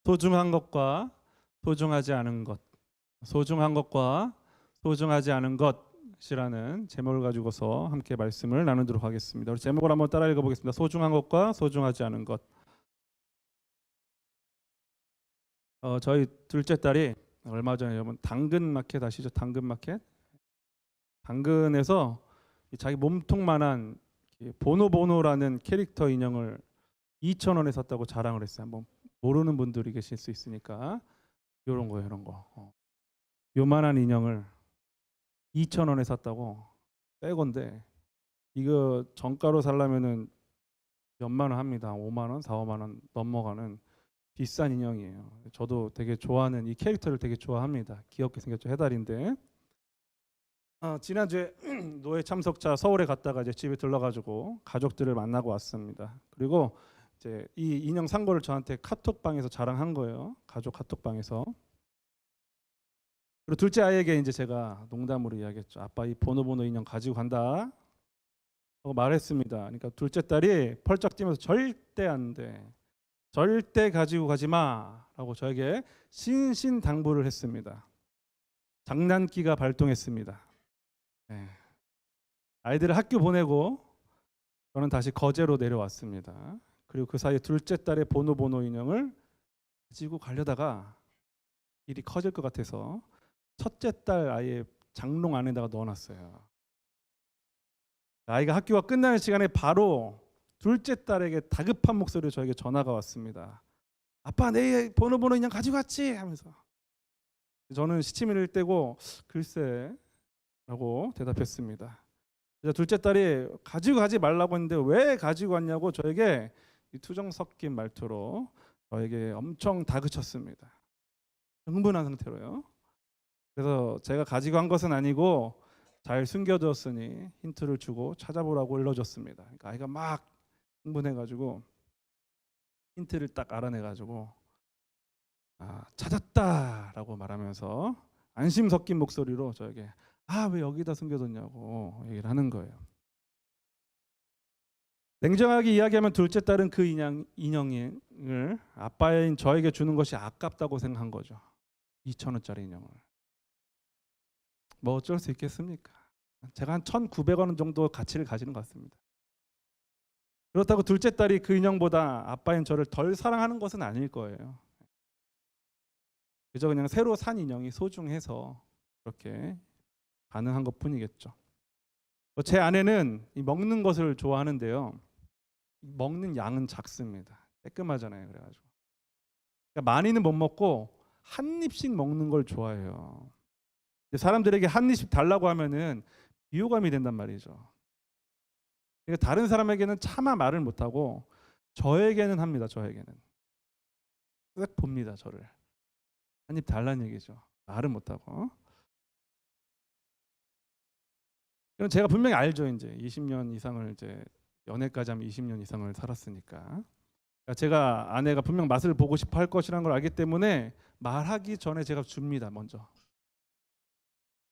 소중한 것과 소중하지 않은 것, 소중한 것과 소중하지 않은 것이라는 제목을 가지고서 함께 말씀을 나누도록 하겠습니다. 우리 제목을 한번 따라 읽어보겠습니다. 소중한 것과 소중하지 않은 것. 저희 둘째 딸이 얼마 전에 여러분 당근 마켓 아시죠? 당근 마켓? 당근에서 자기 몸통만한 보노보노라는 캐릭터 인형을 2,000원에 샀다고 자랑을 했어요. 한번 모르는 분들이 계실 수 있으니까 이런 거예요, 이런 거. 요만한 인형을 2,000원에 샀다고. 빼건데 이거 정가로 살려면은 몇만 원 합니다. 5만 원, 4, 5만 원 넘어가는 비싼 인형이에요. 저도 되게 좋아하는 이 캐릭터를 되게 좋아합니다. 귀엽게 생겼죠, 해달인데. 지난주에 노예 참석자 서울에 갔다가 이제 집에 들러가지고 가족들을 만나고 왔습니다. 그리고 이제 이 인형 산 거를 저한테 카톡방에서 자랑한 거예요. 가족 카톡방에서. 그리고 둘째 아이에게 이제 제가 농담으로 이야기했죠. 아빠 이 보노보노 인형 가지고 간다 하고 말했습니다. 그러니까 둘째 딸이 펄쩍 뛰면서 절대 안 돼. 절대 가지고 가지 마라고 저에게 신신당부를 했습니다. 장난기가 발동했습니다. 네. 아이들을 학교 보내고 저는 다시 거제로 내려왔습니다. 그리고 그 사이에 둘째 딸의 보노보노 인형을 가지고 가려다가 일이 커질 것 같아서 첫째 딸 아이의 장롱 안에다가 넣어놨어요. 아이가 학교가 끝나는 시간에 바로 둘째 딸에게 다급한 목소리로 저에게 전화가 왔습니다. 아빠 내 보노보노 인형 가지고 왔지? 하면서. 저는 시치미를 떼고 글쎄 라고 대답했습니다. 둘째 딸이 가지고 가지 말라고 했는데 왜 가지고 왔냐고 저에게 투정 섞인 말투로 저에게 엄청 다그쳤습니다. 흥분한 상태로요. 그래서 제가 가지고 간 것은 아니고 잘 숨겨두었으니 힌트를 주고 찾아보라고 일러줬습니다. 그러니까 아이가 막 흥분해가지고 힌트를 딱 알아내가지고 찾았다라고 말하면서 안심 섞인 목소리로 저에게 왜 여기다 숨겨뒀냐고 얘기를 하는 거예요. 냉정하게 이야기하면 둘째 딸은 그 인형을 아빠인 저에게 주는 것이 아깝다고 생각한 거죠. 2,000원짜리 인형을. 뭐 어쩔 수 있겠습니까? 제가 한 1,900원 정도 가치를 가지는 것 같습니다. 그렇다고 둘째 딸이 그 인형보다 아빠인 저를 덜 사랑하는 것은 아닐 거예요. 그저 그냥 새로 산 인형이 소중해서 그렇게 반응한 것뿐이겠죠. 제 아내는 먹는 것을 좋아하는데요. 먹는 양은 작습니다. 깔끔하잖아요. 그래가지고 그러니까 많이는 못 먹고 한 입씩 먹는 걸 좋아해요. 사람들에게 한 입씩 달라고 하면은 비호감이 된단 말이죠. 그러니까 다른 사람에게는 차마 말을 못하고 저에게는 합니다. 저에게는 딱 봅니다. 저를 한 입 달라는 얘기죠. 말은 못하고. 그럼 제가 분명히 알죠. 이제 20년 이상을 이제 연애까지 하면 20년 이상을 살았으니까. 그러니까 제가 아내가 분명 맛을 보고 싶어 할 것이라는 걸 알기 때문에 말하기 전에 제가 줍니다. 먼저.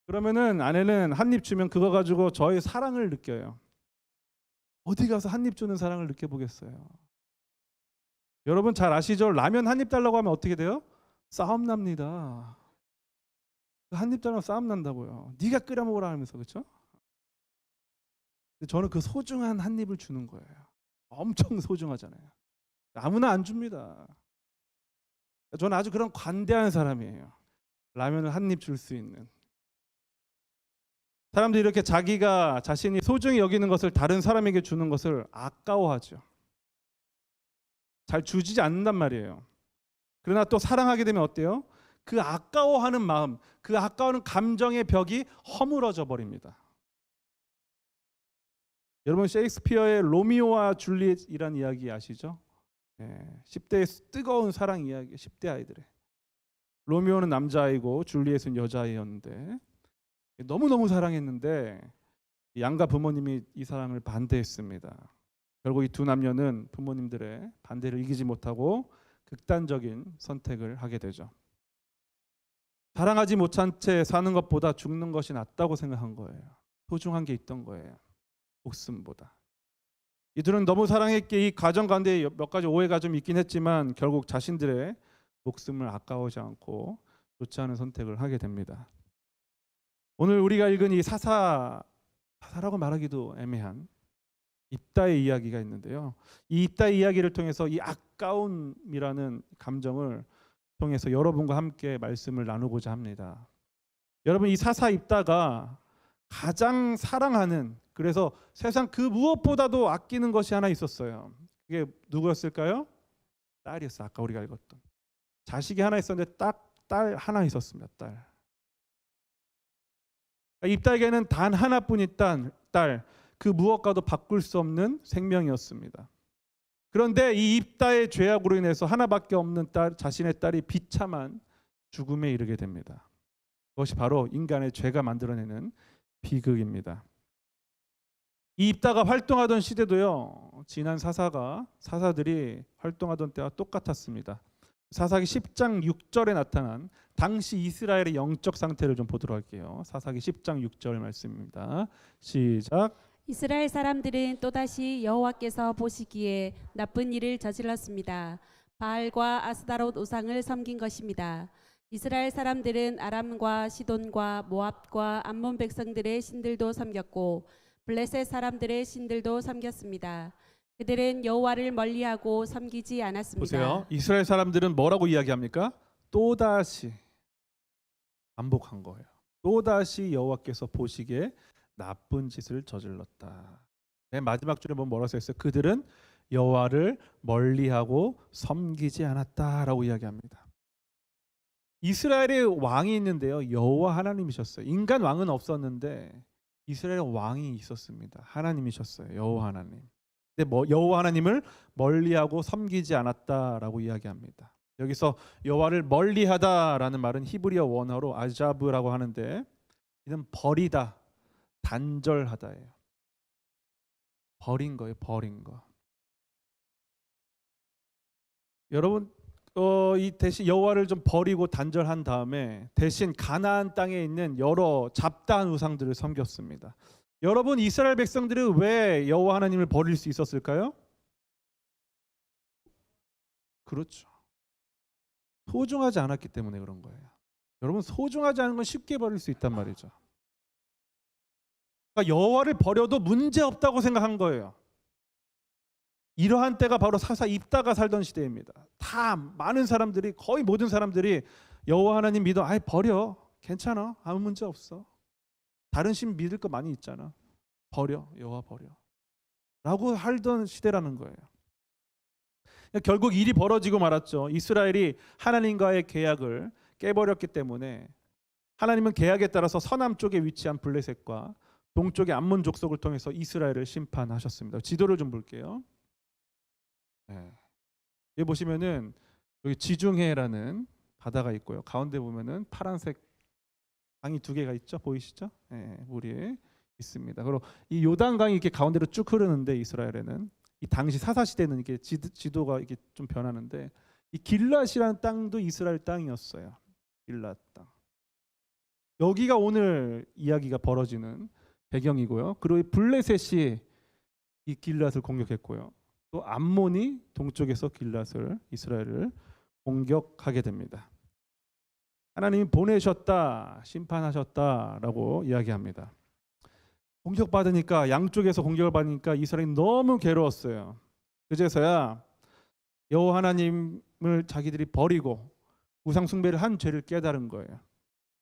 그러면은 아내는 한 입 주면 그거 가지고 저의 사랑을 느껴요. 어디 가서 한 입 주는 사랑을 느껴보겠어요. 여러분 잘 아시죠? 라면 한 입 달라고 하면 어떻게 돼요? 싸움 납니다. 한 입 달라고 싸움 난다고요. 네가 끓여 먹으라 하면서. 그렇죠? 저는 그 소중한 한 입을 주는 거예요. 엄청 소중하잖아요. 아무나 안 줍니다. 저는 아주 그런 관대한 사람이에요. 라면을 한 입 줄 수 있는. 사람들이 이렇게 자기가 자신이 소중히 여기는 것을 다른 사람에게 주는 것을 아까워하죠. 잘 주지 않는단 말이에요. 그러나 또 사랑하게 되면 어때요? 그 아까워하는 마음, 그 아까워하는 감정의 벽이 허물어져 버립니다. 여러분 셰익스피어의 로미오와 줄리엣이라는 이야기 아시죠? 10대의 뜨거운 사랑 이야기, 10대 아이들의. 로미오는 남자아이고 줄리엣은 여자아이였는데 너무너무 사랑했는데 양가 부모님이 이 사랑을 반대했습니다. 결국 이 두 남녀는 부모님들의 반대를 이기지 못하고 극단적인 선택을 하게 되죠. 사랑하지 못한 채 사는 것보다 죽는 것이 낫다고 생각한 거예요. 소중한 게 있던 거예요. 목숨보다. 이들은 너무 사랑했기에 이 가정 가운데 몇 가지 오해가 좀 있긴 했지만 결국 자신들의 목숨을 아까워하지 않고 좋지 않은 선택을 하게 됩니다. 오늘 우리가 읽은 이 사사라고 말하기도 애매한 입다의 이야기가 있는데요. 이 입다의 이야기를 통해서 이 아까움이라는 감정을 통해서 여러분과 함께 말씀을 나누고자 합니다. 여러분, 이 사사 입다가 가장 사랑하는, 그래서 세상 그 무엇보다도 아끼는 것이 하나 있었어요. 그게 누구였을까요? 딸이었어요. 아까 우리가 읽었던 자식이 하나 있었는데 딱 딸 하나 있었습니다. 딸. 입다에게는 단 하나뿐인 딸, 그 무엇과도 바꿀 수 없는 생명이었습니다. 그런데 이 입다의 죄악으로 인해서 하나밖에 없는 자신의 딸이 비참한 죽음에 이르게 됩니다. 그것이 바로 인간의 죄가 만들어내는 비극입니다. 이 입다가 활동하던 시대도요, 지난 사사들이 활동하던 때와 똑같았습니다. 사사기 10장 6절에 나타난 당시 이스라엘의 영적 상태를 좀 보도록 할게요. 사사기 10장 6절 말씀입니다. 시작. 이스라엘 사람들은 또다시 여호와께서 보시기에 나쁜 일을 저질렀습니다. 바알과 아스다롯 우상을 섬긴 것입니다. 이스라엘 사람들은 아람과 시돈과 모압과 암몬 백성들의 신들도 섬겼고 블레셋 사람들의 신들도 섬겼습니다. 그들은 여호와를 멀리하고 섬기지 않았습니다. 보세요. 이스라엘 사람들은 뭐라고 이야기합니까? 또다시 반복한 거예요. 또다시 여호와께서 보시기에 나쁜 짓을 저질렀다. 맨 마지막 줄에 보면 뭐라고 써 있어요? 그들은 여호와를 멀리하고 섬기지 않았다라고 이야기합니다. 이스라엘의 왕이 있는데요, 여호와 하나님이셨어요. 인간 왕은 없었는데 이스라엘 왕이 있었습니다. 하나님이셨어요. 여호와 하나님. 근데 여호와 하나님을 멀리하고 섬기지 않았다라고 이야기합니다. 여기서 여호와를 멀리하다라는 말은 히브리어 원어로 아자브라고 하는데, 이는 버리다, 단절하다예요. 버린 거예요. 버린 거. 여러분, 이 대신 여호와를 좀 버리고 단절한 다음에 대신 가나안 땅에 있는 여러 잡다한 우상들을 섬겼습니다. 여러분, 이스라엘 백성들은 왜 여호와 하나님을 버릴 수 있었을까요? 그렇죠. 소중하지 않았기 때문에 그런 거예요. 여러분, 소중하지 않은 건 쉽게 버릴 수 있단 말이죠. 그러니까 여호와를 버려도 문제 없다고 생각한 거예요. 이러한 때가 바로 사사 입다가 살던 시대입니다. 다 많은 사람들이, 거의 모든 사람들이 여호와 하나님 믿어, 아이 버려, 괜찮아, 아무 문제 없어, 다른 신 믿을 거 많이 있잖아, 버려, 여호와 버려 라고 살던 시대라는 거예요. 결국 일이 벌어지고 말았죠. 이스라엘이 하나님과의 계약을 깨버렸기 때문에 하나님은 계약에 따라서 서남쪽에 위치한 블레셋과 동쪽의 암몬 족속을 통해서 이스라엘을 심판하셨습니다. 지도를 좀 볼게요. 여기 보시면은 여기 지중해라는 바다가 있고요. 가운데 보면은 파란색 강이 두 개가 있죠. 보이시죠? 물이 있습니다. 그리고 이 요단강이 이렇게 가운데로 쭉 흐르는데, 이스라엘에는 이 당시 사사 시대는 이렇게 지도가 이렇게 좀 변하는데, 이 길랏이라는 땅도 이스라엘 땅이었어요. 길랏 땅. 여기가 오늘 이야기가 벌어지는 배경이고요. 그리고 블레셋이 이 길랏을 공격했고요. 또 암몬이 동쪽에서 이스라엘을 공격하게 됩니다. 하나님이 보내셨다, 심판하셨다라고 이야기합니다. 공격받으니까, 양쪽에서 공격을 받으니까 이스라엘이 너무 괴로웠어요. 그제서야 여호와 하나님을 자기들이 버리고 우상 숭배를 한 죄를 깨달은 거예요.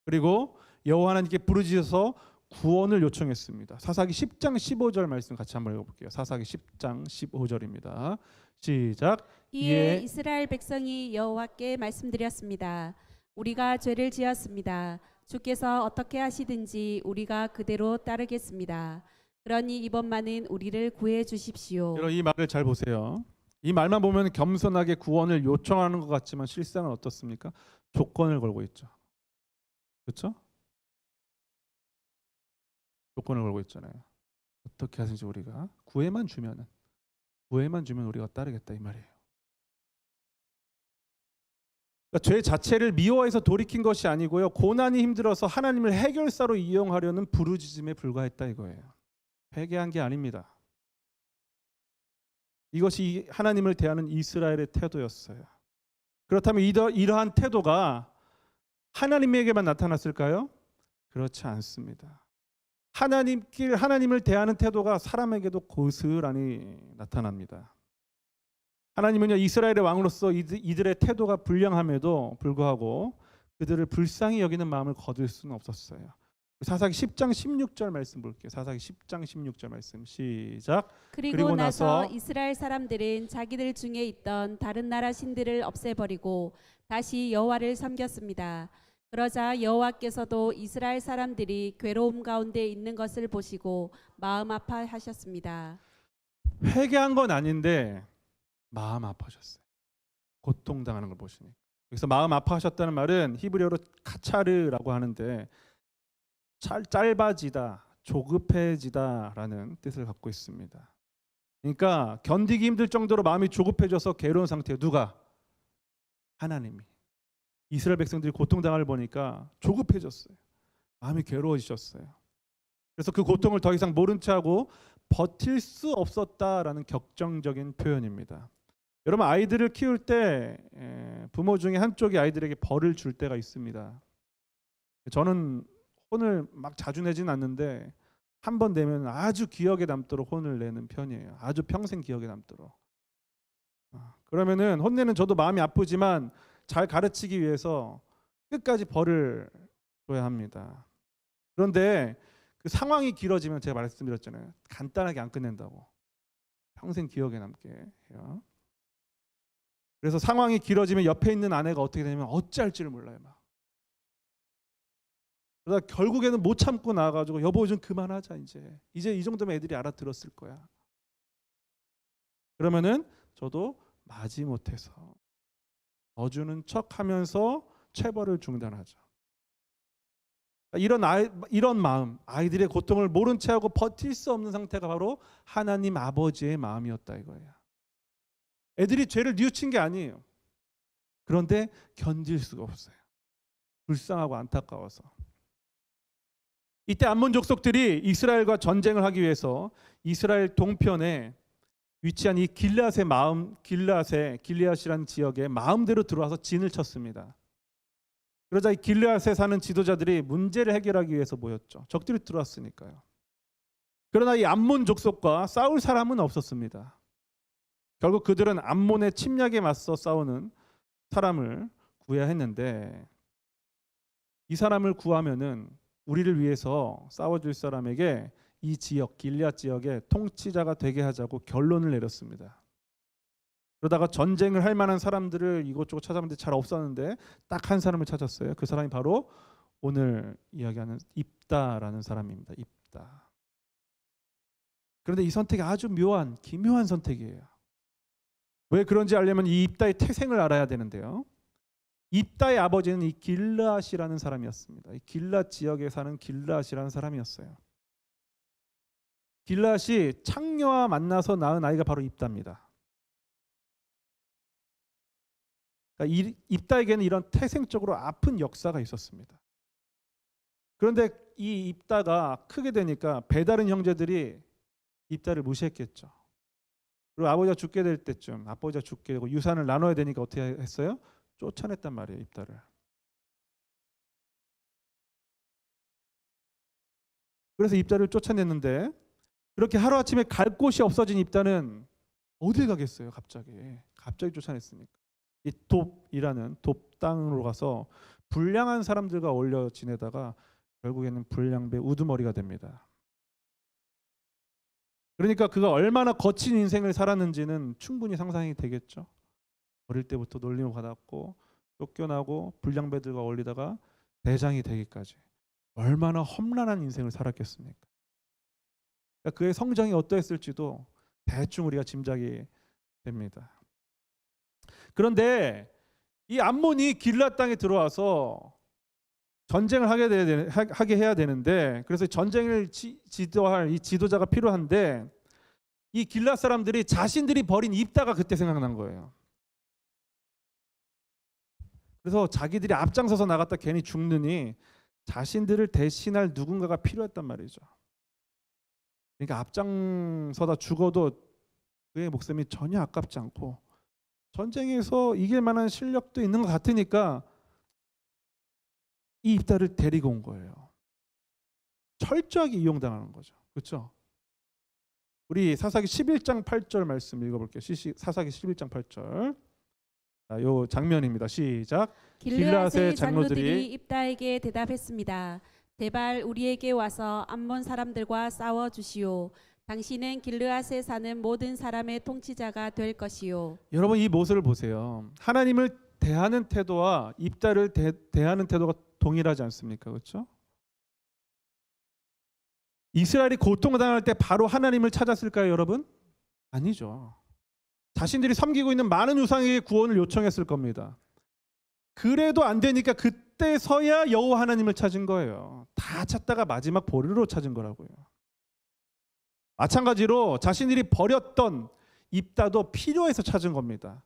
그리고 여호와 하나님께 부르짖어서 구원을 요청했습니다. 사사기 10장 15절 말씀 같이 한번 읽어볼게요. 사사기 10장 15절입니다. 시작. 이에 이스라엘 백성이 여호와께 말씀드렸습니다. 우리가 죄를 지었습니다. 주께서 어떻게 하시든지 우리가 그대로 따르겠습니다. 그러니 이번만은 우리를 구해 주십시오. 여러분, 이 말을 잘 보세요. 이 말만 보면 겸손하게 구원을 요청하는 것 같지만 실상은 어떻습니까? 조건을 걸고 있죠. 그렇죠? 조건을 걸고 있잖아요. 어떻게 하든지 우리가 구애만 주면 우리가 따르겠다, 이 말이에요. 그러니까 죄 자체를 미워해서 돌이킨 것이 아니고요, 고난이 힘들어서 하나님을 해결사로 이용하려는 부르짖음에 불과했다 이거예요. 회개한 게 아닙니다. 이것이 하나님을 대하는 이스라엘의 태도였어요. 그렇다면 이러한 태도가 하나님에게만 나타났을까요? 그렇지 않습니다. 하나님을 대하는 태도가 사람에게도 고스란히 나타납니다. 하나님은요, 이스라엘의 왕으로서 이들의 태도가 불량함에도 불구하고 그들을 불쌍히 여기는 마음을 거둘 수는 없었어요. 사사기 10장 16절 말씀 볼게요. 사사기 10장 16절 말씀 시작. 그리고 나서 이스라엘 사람들은 자기들 중에 있던 다른 나라 신들을 없애버리고 다시 여호와를 섬겼습니다. 그러자 여호와께서도 이스라엘 사람들이 괴로움 가운데 있는 것을 보시고 마음 아파하셨습니다. 회개한 건 아닌데 마음 아파하셨어요. 고통당하는 걸 보시니. 여기서 마음 아파하셨다는 말은 히브리어로 카차르라고 하는데 짧아지다, 조급해지다라는 뜻을 갖고 있습니다. 그러니까 견디기 힘들 정도로 마음이 조급해져서 괴로운 상태. 누가? 하나님이. 이스라엘 백성들이 고통당할 보니까 조급해졌어요. 마음이 괴로워지셨어요. 그래서 그 고통을 더 이상 모른 체하고 버틸 수 없었다라는 격정적인 표현입니다. 여러분, 아이들을 키울 때 부모 중에 한쪽이 아이들에게 벌을 줄 때가 있습니다. 저는 혼을 막 자주 내지는 않는데 한 번 내면 아주 기억에 남도록 혼을 내는 편이에요. 아주 평생 기억에 남도록. 그러면은 혼내는 저도 마음이 아프지만 잘 가르치기 위해서 끝까지 벌을 줘야 합니다. 그런데 그 상황이 길어지면 제가 말씀드렸잖아요. 간단하게 안 끝낸다고. 평생 기억에 남게 해요. 그래서 상황이 길어지면 옆에 있는 아내가 어떻게 되냐면 어찌할지를 몰라요. 막. 그러다 결국에는 못 참고 나와가지고 여보 좀 그만하자 이제 이 정도면 애들이 알아들었을 거야. 그러면은 저도 마지못해서 져주는 척하면서 체벌을 중단하죠. 이런 마음, 아이들의 고통을 모른 채하고 버틸 수 없는 상태가 바로 하나님 아버지의 마음이었다 이거예요. 애들이 죄를 뉘우친 게 아니에요. 그런데 견딜 수가 없어요. 불쌍하고 안타까워서. 이때 암몬 족속들이 이스라엘과 전쟁을 하기 위해서 이스라엘 동편에 위치한 이 길앗이라는 지역에 마음대로 들어와서 진을 쳤습니다. 그러자 이 길앗에 사는 지도자들이 문제를 해결하기 위해서 모였죠. 적들이 들어왔으니까요. 그러나 이 암몬 족속과 싸울 사람은 없었습니다. 결국 그들은 암몬의 침략에 맞서 싸우는 사람을 구해야 했는데 이 사람을 구하면은 우리를 위해서 싸워줄 사람에게 이 지역 길앗 지역의 통치자가 되게 하자고 결론을 내렸습니다. 그러다가 전쟁을 할 만한 사람들을 이곳저곳 찾아봤는데 잘 없었는데 딱 한 사람을 찾았어요. 그 사람이 바로 오늘 이야기하는 입다라는 사람입니다. 입다. 그런데 이 선택이 아주 기묘한 선택이에요. 왜 그런지 알려면 이 입다의 태생을 알아야 되는데요. 입다의 아버지는 이 길앗이라는 사람이었습니다. 이 길앗 지역에 사는 길앗이라는 사람이었어요. 길앗이 창녀와 만나서 낳은 아이가 바로 입다입니다. 그러니까 입다에게는 이런 태생적으로 아픈 역사가 있었습니다. 그런데 이 입다가 크게 되니까 배다른 형제들이 입다를 무시했겠죠. 그리고 아버지가 죽게 될 때쯤 아버지가 죽게 되고 유산을 나눠야 되니까 어떻게 했어요? 쫓아냈단 말이에요, 입다를. 그래서 입다를 쫓아냈는데 그렇게 하루아침에 갈 곳이 없어진 입다는 어딜 가겠어요, 갑자기 쫓아냈으니까. 이 돕이라는 돕 땅으로 가서 불량한 사람들과 어울려 지내다가 결국에는 불량배 우두머리가 됩니다. 그러니까 그가 얼마나 거친 인생을 살았는지는 충분히 상상이 되겠죠. 어릴 때부터 놀림을 받았고 쫓겨나고 불량배들과 어울리다가 대장이 되기까지 얼마나 험난한 인생을 살았겠습니까? 그러니까 그의 성장이 어떠했을지도 대충 우리가 짐작이 됩니다. 그런데 이 암몬이 길앗 땅에 들어와서 전쟁을 하게 해야 되는데 그래서 전쟁을 지도할 이 지도자가 필요한데 이 길앗 사람들이 자신들이 버린 입다가 그때 생각난 거예요. 그래서 자기들이 앞장서서 나갔다 괜히 죽느니 자신들을 대신할 누군가가 필요했단 말이죠. 그러니까 앞장서다 죽어도 그의 목숨이 전혀 아깝지 않고 전쟁에서 이길 만한 실력도 있는 것 같으니까 이 입다를 데리고 온 거예요. 철저하게 이용당하는 거죠. 그렇죠? 우리 사사기 11장 8절 말씀 읽어볼게요. 사사기 11장 8절. 자, 요 장면입니다. 시작. 길르앗의 장로들이 입다에게 대답했습니다. 제발 우리에게 와서 암몬 사람들과 싸워 주시오. 당신은 길르앗에 사는 모든 사람의 통치자가 될 것이요. 여러분 이 모습을 보세요. 하나님을 대하는 태도와 입다를 대하는 태도가 동일하지 않습니까? 그렇죠? 이스라엘이 고통당할 때 바로 하나님을 찾았을까요, 여러분? 아니죠. 자신들이 섬기고 있는 많은 우상에게 구원을 요청했을 겁니다. 그래도 안 되니까 그때서야 여호와 하나님을 찾은 거예요. 다 찾다가 마지막 보루로 찾은 거라고요. 마찬가지로 자신들이 버렸던 입다도 필요해서 찾은 겁니다.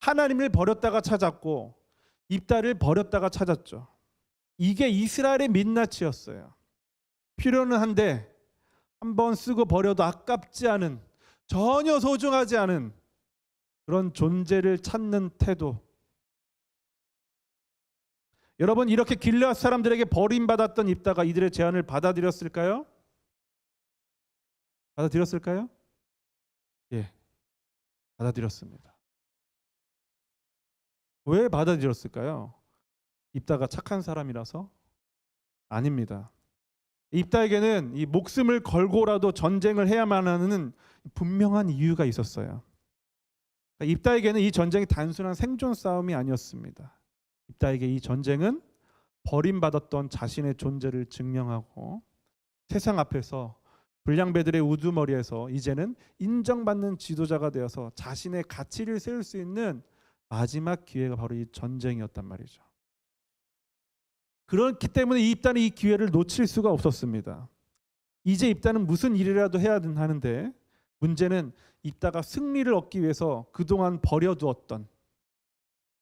하나님을 버렸다가 찾았고 입다를 버렸다가 찾았죠. 이게 이스라엘의 민낯이었어요. 필요는 한데 한번 쓰고 버려도 아깝지 않은, 전혀 소중하지 않은 그런 존재를 찾는 태도. 여러분 이렇게 길르앗 사람들에게 버림받았던 입다가 이들의 제안을 받아들였을까요? 받아들였을까요? 예, 받아들였습니다. 왜 받아들였을까요? 입다가 착한 사람이라서? 아닙니다. 입다에게는 이 목숨을 걸고라도 전쟁을 해야만 하는 분명한 이유가 있었어요. 입다에게는 이 전쟁이 단순한 생존 싸움이 아니었습니다. 입다에게 이 전쟁은 버림받았던 자신의 존재를 증명하고 세상 앞에서 불량배들의 우두머리에서 이제는 인정받는 지도자가 되어서 자신의 가치를 세울 수 있는 마지막 기회가 바로 이 전쟁이었단 말이죠. 그렇기 때문에 이 입다는 이 기회를 놓칠 수가 없었습니다. 이제 입다는 무슨 일이라도 해야 하는데 문제는 입다가 승리를 얻기 위해서 그동안 버려두었던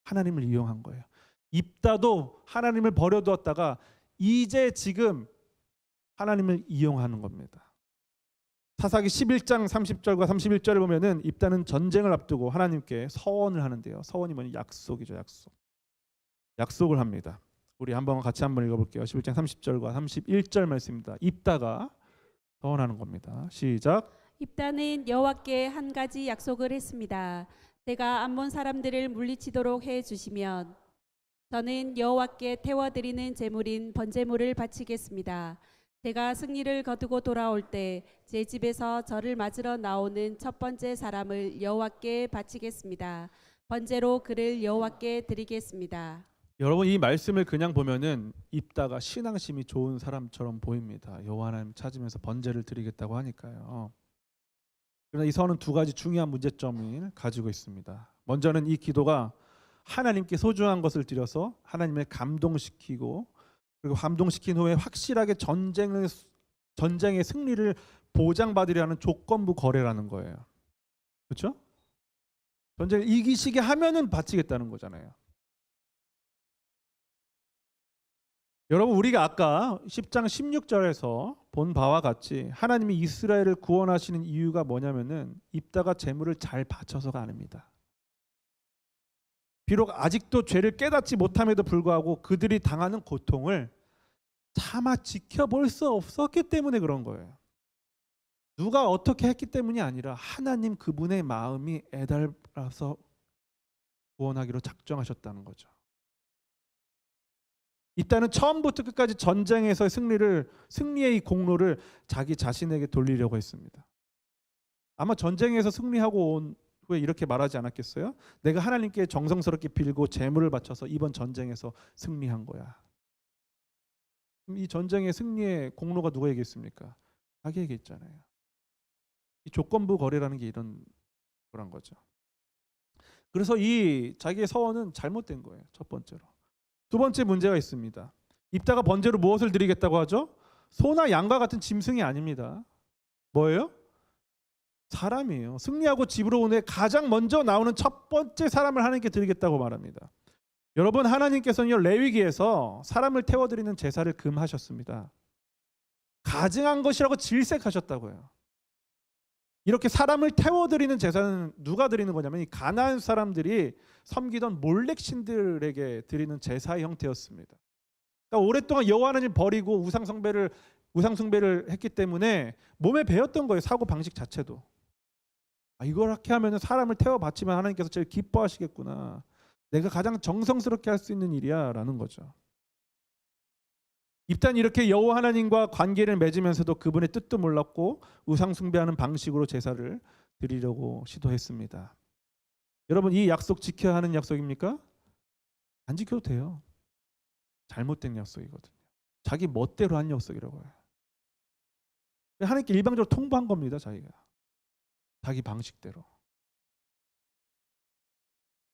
하나님을 이용한 거예요. 입다도 하나님을 버려두었다가 이제 지금 하나님을 이용하는 겁니다. 사사기 11장 30절과 31절을 보면은 입다는 전쟁을 앞두고 하나님께 서원을 하는데요. 서원이 뭐냐? 약속이죠. 약속을 합니다. 우리 같이 한번 읽어볼게요. 11장 30절과 31절 말씀입니다. 입다가 서원하는 겁니다. 시작. 입다는 여호와께 한 가지 약속을 했습니다. 내가 암몬 사람들을 물리치도록 해 주시면 저는 여호와께 태워드리는 제물인 번제물을 바치겠습니다. 제가 승리를 거두고 돌아올 때 제 집에서 저를 맞으러 나오는 첫 번째 사람을 여호와께 바치겠습니다. 번제로 그를 여호와께 드리겠습니다. 여러분 이 말씀을 그냥 보면은 입다가 신앙심이 좋은 사람처럼 보입니다. 여호와 하나님 찾으면서 번제를 드리겠다고 하니까요. 그러나 이 서원은 두 가지 중요한 문제점을 가지고 있습니다. 먼저는 이 기도가 하나님께 소중한 것을 드려서 하나님을 감동시키고 그리고 감동시킨 후에 확실하게 전쟁의 승리를 보장받으려는 조건부 거래라는 거예요. 그렇죠? 전쟁을 이기시게 하면은 바치겠다는 거잖아요. 여러분 우리가 아까 10장 16절에서 본 바와 같이 하나님이 이스라엘을 구원하시는 이유가 뭐냐면은 입다가 재물을 잘 바쳐서가 아닙니다. 비록 아직도 죄를 깨닫지 못함에도 불구하고 그들이 당하는 고통을 차마 지켜볼 수 없었기 때문에 그런 거예요. 누가 어떻게 했기 때문이 아니라 하나님 그분의 마음이 애달아서 구원하기로 작정하셨다는 거죠. 입다는 처음부터 끝까지 전쟁에서 승리의 이 공로를 자기 자신에게 돌리려고 했습니다. 아마 전쟁에서 승리하고 온 후에 이렇게 말하지 않았겠어요? 내가 하나님께 정성스럽게 빌고 제물을 바쳐서 이번 전쟁에서 승리한 거야. 이 전쟁의 승리의 공로가 누구에게 있습니까? 자기에게 있잖아요. 이 조건부 거래라는 게 이런 거란 거죠. 그래서 이 자기의 서원은 잘못된 거예요. 첫 번째로. 두 번째 문제가 있습니다. 입다가 번제로 무엇을 드리겠다고 하죠? 소나 양과 같은 짐승이 아닙니다. 뭐예요? 사람이에요. 승리하고 집으로 온 후에 가장 먼저 나오는 첫 번째 사람을 하나님께 드리겠다고 말합니다. 여러분 하나님께서는요 레위기에서 사람을 태워드리는 제사를 금하셨습니다. 가증한 것이라고 질색하셨다고요. 이렇게 사람을 태워드리는 제사는 누가 드리는 거냐면 이 가나안 사람들이 섬기던 몰렉 신들에게 드리는 제사의 형태였습니다. 그러니까 오랫동안 여호와 하나님 버리고 우상 숭배를 했기 때문에 몸에 배었던 거예요. 사고 방식 자체도. 이렇게 하면 사람을 태워 바치면 하나님께서 제일 기뻐하시겠구나. 내가 가장 정성스럽게 할 수 있는 일이야라는 거죠. 입단 이렇게 여호와 하나님과 관계를 맺으면서도 그분의 뜻도 몰랐고 우상 숭배하는 방식으로 제사를 드리려고 시도했습니다. 여러분, 이 약속 지켜야 하는 약속입니까? 안 지켜도 돼요. 잘못된 약속이거든요. 자기 멋대로 한 약속이라고 해요. 하나님께 일방적으로 통보한 겁니다. 자기 방식대로.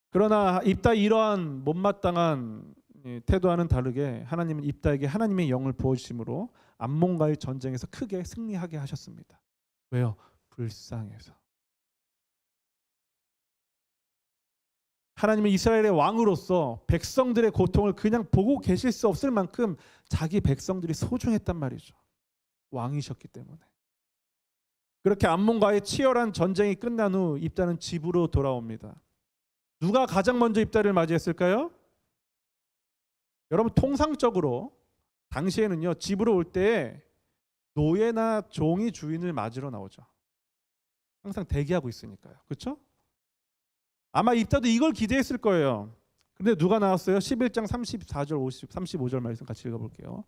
그러나 입다 이러한 못마땅한 태도와는 다르게 하나님은 입다에게 하나님의 영을 부어주심으로 암몬과의 전쟁에서 크게 승리하게 하셨습니다. 왜요? 불쌍해서. 하나님은 이스라엘의 왕으로서 백성들의 고통을 그냥 보고 계실 수 없을 만큼 자기 백성들이 소중했단 말이죠. 왕이셨기 때문에. 그렇게 암몬과의 치열한 전쟁이 끝난 후 입다는 집으로 돌아옵니다. 누가 가장 먼저 입다를 맞이했을까요? 여러분, 통상적으로 당시에는요, 집으로 올 때 노예나 종이 주인을 맞으러 나오죠. 항상 대기하고 있으니까요. 그렇죠? 아마 입다도 이걸 기대했을 거예요. 근데 누가 나왔어요? 11장 34절 35절 말씀 같이 읽어볼게요.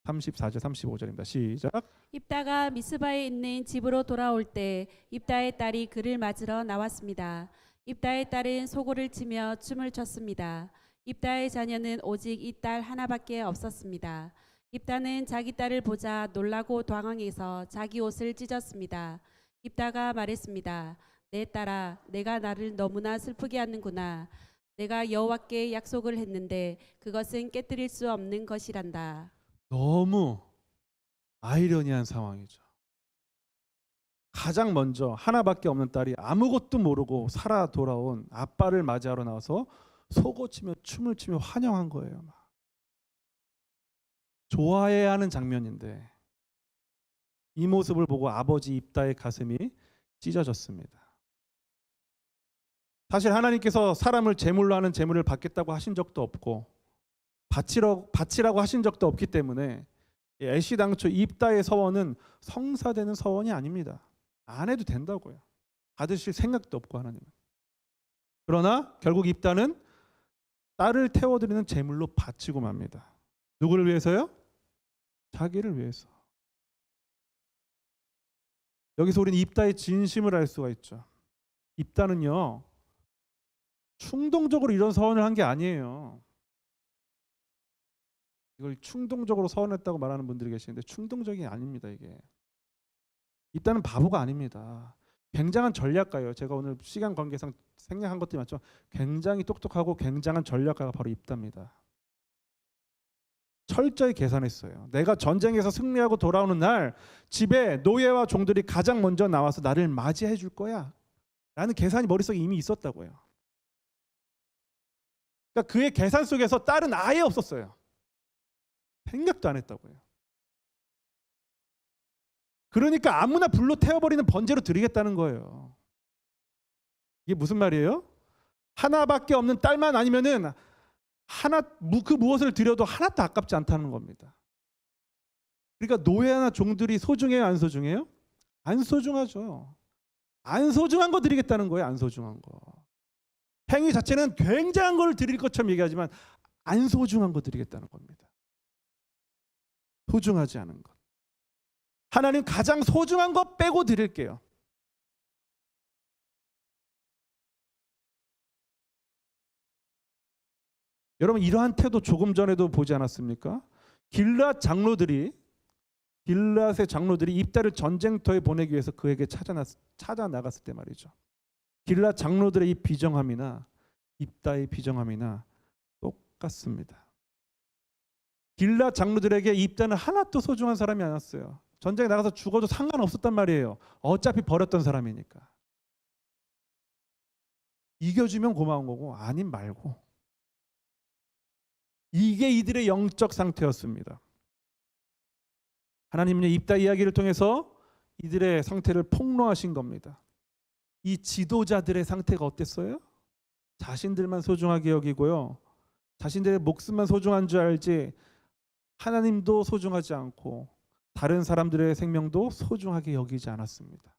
34절 35절입니다. 시작. 입다가 미스바에 있는 집으로 돌아올 때 입다의 딸이 그를 맞으러 나왔습니다. 입다의 딸은 소고를 치며 춤을 췄습니다. 입다의 자녀는 오직 이 딸 하나밖에 없었습니다. 입다는 자기 딸을 보자 놀라고 당황해서 자기 옷을 찢었습니다. 입다가 말했습니다. 내 딸아, 내가 나를 너무나 슬프게 하는구나. 내가 여호와께 약속을 했는데 그것은 깨뜨릴 수 없는 것이란다. 너무 아이러니한 상황이죠. 가장 먼저 하나밖에 없는 딸이 아무것도 모르고 살아 돌아온 아빠를 맞이하러 나와서 속옷치며 춤을 추며 환영한 거예요. 좋아해야 하는 장면인데 이 모습을 보고 아버지 입다의 가슴이 찢어졌습니다. 사실 하나님께서 사람을 제물로 하는 제물을 받겠다고 하신 적도 없고 바치라고 하신 적도 없기 때문에 애시당초 입다의 서원은 성사되는 서원이 아닙니다. 안 해도 된다고요. 받으실 생각도 없고 하나님은. 그러나 결국 입다는 딸을 태워드리는 제물로 바치고 맙니다. 누구를 위해서요? 자기를 위해서. 여기서 우리는 입다의 진심을 알 수가 있죠. 입다는요, 충동적으로 이런 서원을 한 게 아니에요. 이걸 충동적으로 서원했다고 말하는 분들이 계시는데 충동적이 아닙니다. 이게 입다는 바보가 아닙니다. 굉장한 전략가예요. 제가 오늘 시간 관계상 생략한 것들이 많죠. 굉장히 똑똑하고 굉장한 전략가가 바로 입다입니다. 철저히 계산했어요. 내가 전쟁에서 승리하고 돌아오는 날 집에 노예와 종들이 가장 먼저 나와서 나를 맞이해 줄 거야 라는 계산이 머릿속에 이미 있었다고요. 그러니까 그의 계산 속에서 딸은 아예 없었어요. 생각도 안 했다고요. 그러니까 아무나 불로 태워버리는 번제로 드리겠다는 거예요. 이게 무슨 말이에요? 하나밖에 없는 딸만 아니면은 그 무엇을 드려도 하나도 아깝지 않다는 겁니다. 그러니까 노예나 종들이 소중해요, 안 소중해요? 안 소중하죠. 안 소중한 거 드리겠다는 거예요, 안 소중한 거. 행위 자체는 굉장한 걸 드릴 것처럼 얘기하지만 안 소중한 거 드리겠다는 겁니다. 소중하지 않은 것. 하나님 가장 소중한 거 빼고 드릴게요. 여러분, 이러한 태도 조금 전에도 보지 않았습니까? 길앗의 장로들이 입다를 전쟁터에 보내기 위해서 그에게 찾아 나갔을 때 말이죠. 길앗 장로들의 이 비정함이나 입다의 비정함이나 똑같습니다. 길앗 장로들에게 입다는 하나도 소중한 사람이 아니었어요. 전쟁에 나가서 죽어도 상관없었단 말이에요. 어차피 버렸던 사람이니까. 이겨주면 고마운 거고 아님 말고. 이게 이들의 영적 상태였습니다. 하나님은 입다 이야기를 통해서 이들의 상태를 폭로하신 겁니다. 이 지도자들의 상태가 어땠어요? 자신들만 소중하게 여기고요. 자신들의 목숨만 소중한 줄 알지 하나님도 소중하지 않고 다른 사람들의 생명도 소중하게 여기지 않았습니다.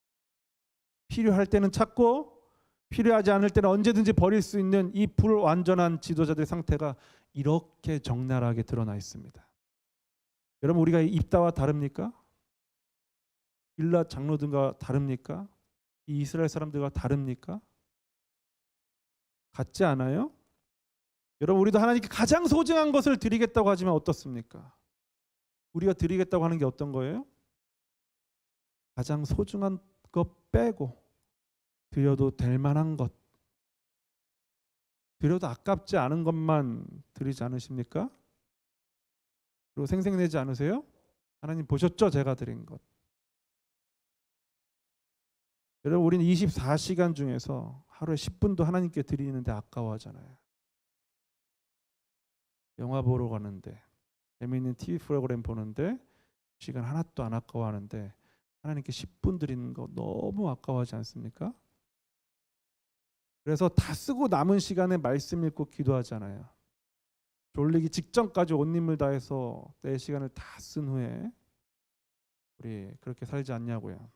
필요할 때는 찾고 필요하지 않을 때는 언제든지 버릴 수 있는 이 불완전한 지도자들의 상태가 이렇게 적나라하게 드러나 있습니다. 여러분, 우리가 입다와 다릅니까? 길앗 장로들과 다릅니까? 이 이스라엘 사람들과 다릅니까? 같지 않아요? 여러분, 우리도 하나님께 가장 소중한 것을 드리겠다고 하지만 어떻습니까? 우리가 드리겠다고 하는 게 어떤 거예요? 가장 소중한 것 빼고 드려도 될 만한 것, 드려도 아깝지 않은 것만 드리지 않으십니까? 그리고 생색내지 않으세요? 하나님 보셨죠? 제가 드린 것. 여러분, 우리는 24시간 중에서 하루에 10분도 하나님께 드리는데 아까워하잖아요. 영화 보러 가는데, 재미있는 TV 프로그램 보는데 시간 하나도 안 아까워하는데 하나님께 10분 드리는 거 너무 아까워하지 않습니까? 그래서 다 쓰고 남은 시간에 말씀 읽고 기도하잖아요. 졸리기 직전까지 온 힘을 다해서 내 시간을 다 쓴 후에 우리 그렇게 살지 않냐고요.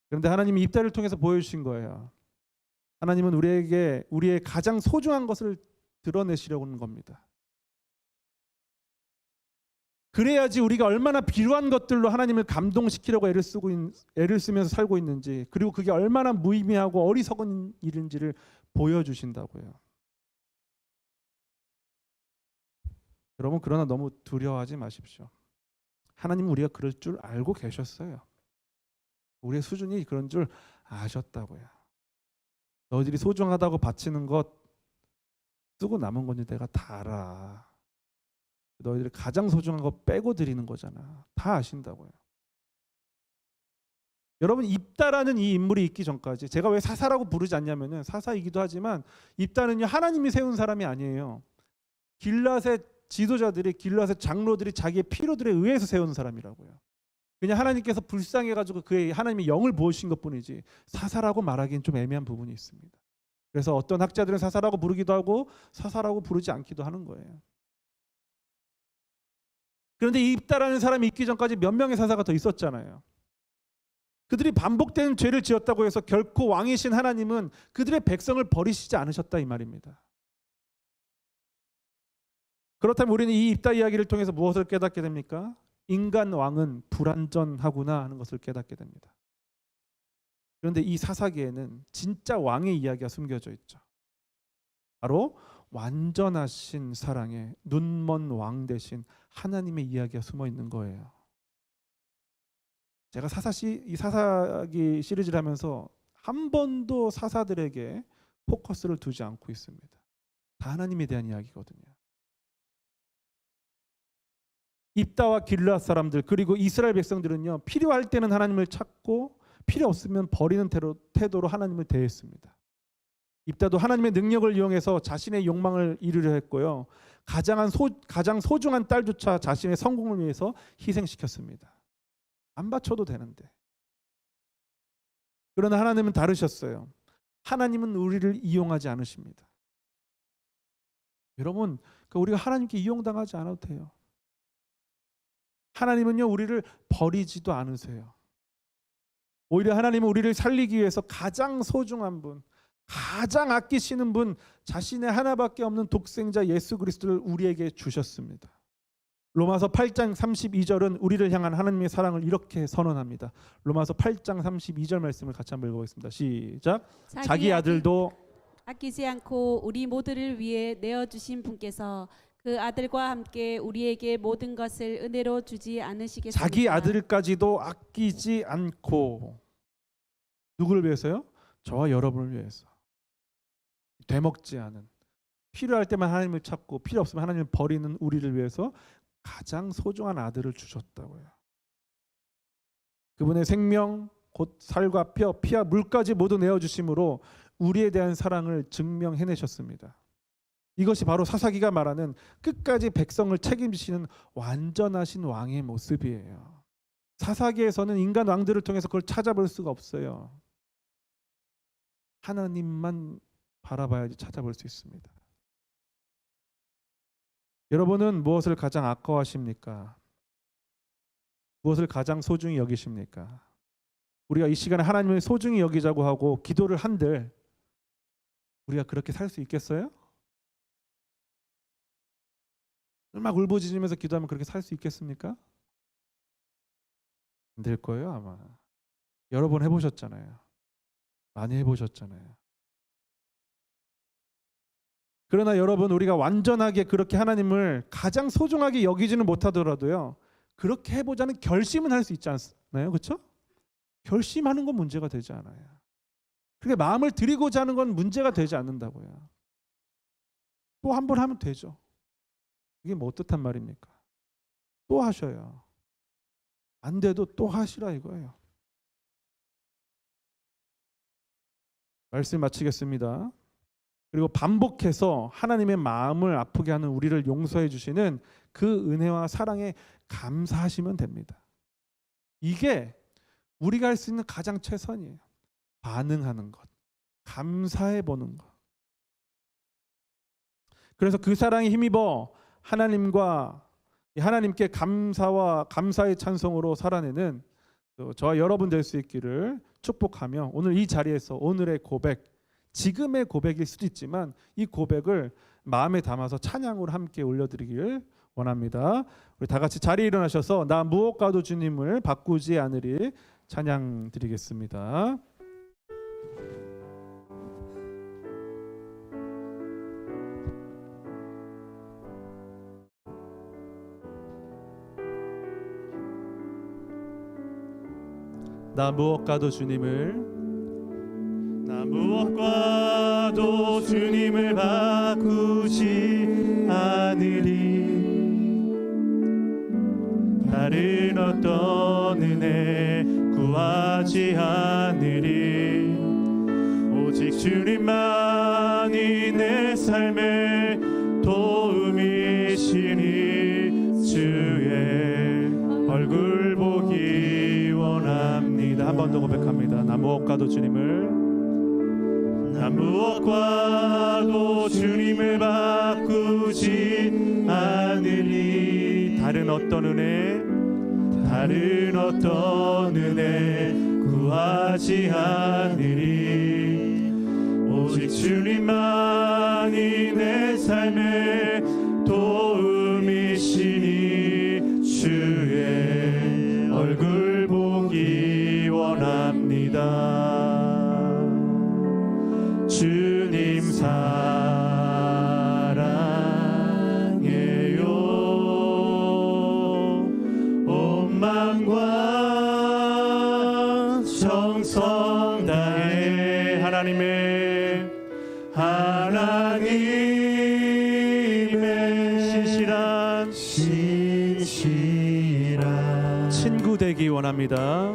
그런데 하나님이 입다를 통해서 보여주신 거예요. 하나님은 우리에게 우리의 가장 소중한 것을 드러내시려고 하는 겁니다. 그래야지 우리가 얼마나 필요한 것들로 하나님을 감동시키려고 애를 쓰면서 살고 있는지, 그리고 그게 얼마나 무의미하고 어리석은 일인지를 보여주신다고요. 여러분, 그러나 너무 두려워하지 마십시오. 하나님은 우리가 그럴 줄 알고 계셨어요. 우리의 수준이 그런 줄 아셨다고요. 너희들이 소중하다고 바치는 것 쓰고 남은 건지 내가 다 알아. 너희들이 가장 소중한 거 빼고 드리는 거잖아. 다 아신다고요. 여러분, 입다라는 이 인물이 있기 전까지, 제가 왜 사사라고 부르지 않냐면은 사사이기도 하지만 입다는요, 하나님이 세운 사람이 아니에요. 길앗의 지도자들이, 길앗의 장로들이 자기의 필요들에 의해서 세운 사람이라고요. 그냥 하나님께서 불쌍해가지고 그의 하나님의 영을 부으신 것뿐이지 사사라고 말하기엔 좀 애매한 부분이 있습니다. 그래서 어떤 학자들은 사사라고 부르기도 하고 사사라고 부르지 않기도 하는 거예요. 그런데 이 입다라는 사람이 있기 전까지 몇 명의 사사가 더 있었잖아요. 그들이 반복된 죄를 지었다고 해서 결코 왕이신 하나님은 그들의 백성을 버리시지 않으셨다 이 말입니다. 그렇다면 우리는 이 입다 이야기를 통해서 무엇을 깨닫게 됩니까? 인간 왕은 불완전하구나 하는 것을 깨닫게 됩니다. 그런데 이 사사기에는 진짜 왕의 이야기가 숨겨져 있죠. 바로 완전하신 사랑의 눈먼 왕 대신 하나님의 이야기가 숨어 있는 거예요. 제가 이 사사기 시리즈를 하면서 한 번도 사사들에게 포커스를 두지 않고 있습니다. 다 하나님에 대한 이야기거든요. 입다와 길앗 사람들 그리고 이스라엘 백성들은요, 필요할 때는 하나님을 찾고 필요 없으면 버리는 태도로 하나님을 대했습니다. 입다도 하나님의 능력을 이용해서 자신의 욕망을 이루려 했고요. 가장 소중한 딸조차 자신의 성공을 위해서 희생시켰습니다. 안 바쳐도 되는데. 그러나 하나님은 다르셨어요. 하나님은 우리를 이용하지 않으십니다. 여러분, 우리가 하나님께 이용당하지 않아도 돼요. 하나님은요, 우리를 버리지도 않으세요. 오히려 하나님은 우리를 살리기 위해서 가장 소중한 분, 가장 아끼시는 분, 자신의 하나밖에 없는 독생자 예수 그리스도를 우리에게 주셨습니다. 로마서 8장 32절은 우리를 향한 하나님의 사랑을 이렇게 선언합니다. 로마서 8장 32절 말씀을 같이 한번 읽어보겠습니다. 시작. 자기 아들도 아끼지 않고 우리 모두를 위해 내어주신 분께서 그 아들과 함께 우리에게 모든 것을 은혜로 주지 않으시겠습니까? 자기 아들까지도 아끼지 않고 누구를 위해서요? 저와 여러분을 위해서. 되먹지 않은, 필요할 때만 하나님을 찾고 필요 없으면 하나님을 버리는 우리를 위해서 가장 소중한 아들을 주셨다고요. 그분의 생명, 곧 살과 뼈, 피와 물까지 모두 내어주심으로 우리에 대한 사랑을 증명해내셨습니다. 이것이 바로 사사기가 말하는 끝까지 백성을 책임지시는 완전하신 왕의 모습이에요. 사사기에서는 인간 왕들을 통해서 그걸 찾아볼 수가 없어요. 하나님만 바라봐야지 찾아볼 수 있습니다. 여러분은 무엇을 가장 아까워하십니까? 무엇을 가장 소중히 여기십니까? 우리가 이 시간에 하나님을 소중히 여기자고 하고 기도를 한들 우리가 그렇게 살 수 있겠어요? 막 울부짖으면서 기도하면 그렇게 살 수 있겠습니까? 안 될 거예요 아마. 여러 번 해보셨잖아요. 많이 해보셨잖아요. 그러나 여러분, 우리가 완전하게 그렇게 하나님을 가장 소중하게 여기지는 못하더라도요, 그렇게 해보자는 결심은 할 수 있지 않나요? 그렇죠? 결심하는 건 문제가 되지 않아요. 그렇게 마음을 드리고자 하는 건 문제가 되지 않는다고요. 또 한 번 하면 되죠. 이게 뭐 어떻단 말입니까? 또 하셔요. 안 돼도 또 하시라 이거예요. 말씀 마치겠습니다. 그리고 반복해서 하나님의 마음을 아프게 하는 우리를 용서해 주시는 그 은혜와 사랑에 감사하시면 됩니다. 이게 우리가 할 수 있는 가장 최선이에요. 반응하는 것, 감사해 보는 것. 그래서 그 사랑에 힘입어 하나님께 감사와 감사의 찬송으로 살아내는 저와 여러분 될 수 있기를 축복하며, 오늘 이 자리에서 오늘의 고백, 지금의 고백일 수도 있지만 이 고백을 마음에 담아서 찬양으로 함께 올려드리길 원합니다. 우리 다 같이 자리에 일어나셔서 나 무엇과도 주님을 바꾸지 않으리 찬양 드리겠습니다. 나 무엇과도 주님을 바꾸지 않으리. 다른 어떤 은혜 구하지 않으리. 오직 주님만이 내 삶의 도움이시니 주의 얼굴 보기 원합니다. 한 번 더 고백합니다. 나 무엇과도 주님을 바꾸지 않으리. 다른 어떤 은혜 구하지 않으리. 오직 주님만이 내 삶의 도움이시니 주의 얼굴 보기 원합니다. 주님 사랑해요. 온 마음과 정성 다해 하나님의 신실한 친구 되기 원합니다.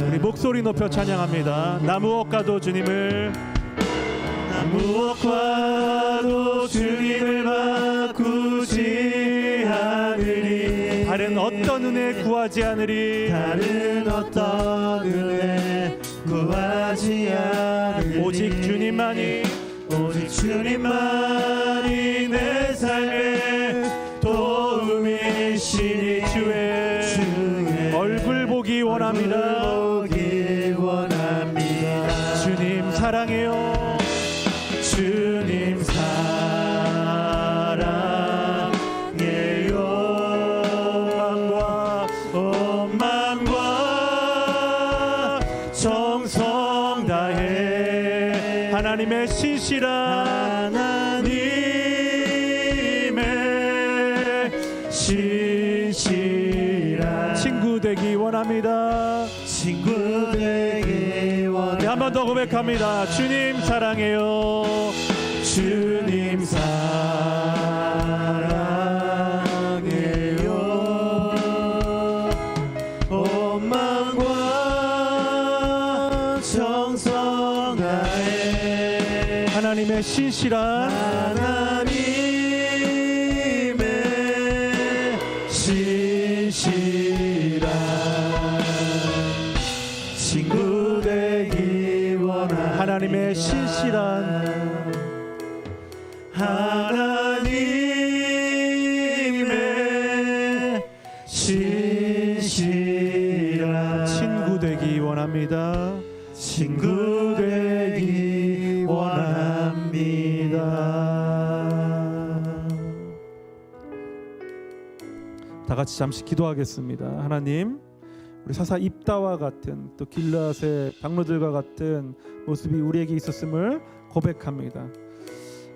우리 목소리 높여 찬양합니다. 나 무엇과도 주님을 바꾸지 않으리. 다른 어떤 은혜 구하지 않으리. 오직 주님만이 내 삶의 도움이시니 주의 얼굴 보기 원합니다. 주님 사랑해요. 주님 사랑해요. 온 마음과 정성 다해 하나님의 신실한 친구 되기 원합니다. 한 번 더 고백합니다. 주님 사랑해요. 주님 사랑해요. 온 마음과 정성 다해 하나님의 신실한 하나님의 신실한 친구 되기 원합니다. 친구 되기 원합니다. 다 같이 잠시 기도하겠습니다. 하나님, 우리 사사 입다와 같은 또 길앗의 장로들과 같은 모습이 우리에게 있었음을 고백합니다.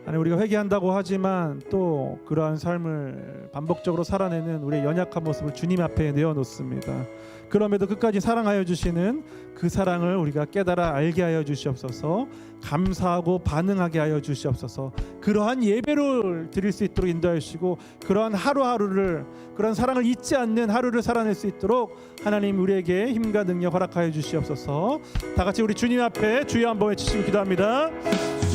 하나님, 우리가 회개한다고 하지만 또 그러한 삶을 반복적으로 살아내는 우리의 연약한 모습을 주님 앞에 내어놓습니다. 그럼에도 끝까지 사랑하여 주시는 그 사랑을 우리가 깨달아 알게 하여 주시옵소서. 감사하고 반응하게 하여 주시옵소서. 그러한 예배를 드릴 수 있도록 인도하여 주시고, 그러한 하루하루를, 그런 사랑을 잊지 않는 하루를 살아낼 수 있도록 하나님 우리에게 힘과 능력 허락하여 주시옵소서. 다 같이 우리 주님 앞에 주여 한번 외치시고 기도합니다.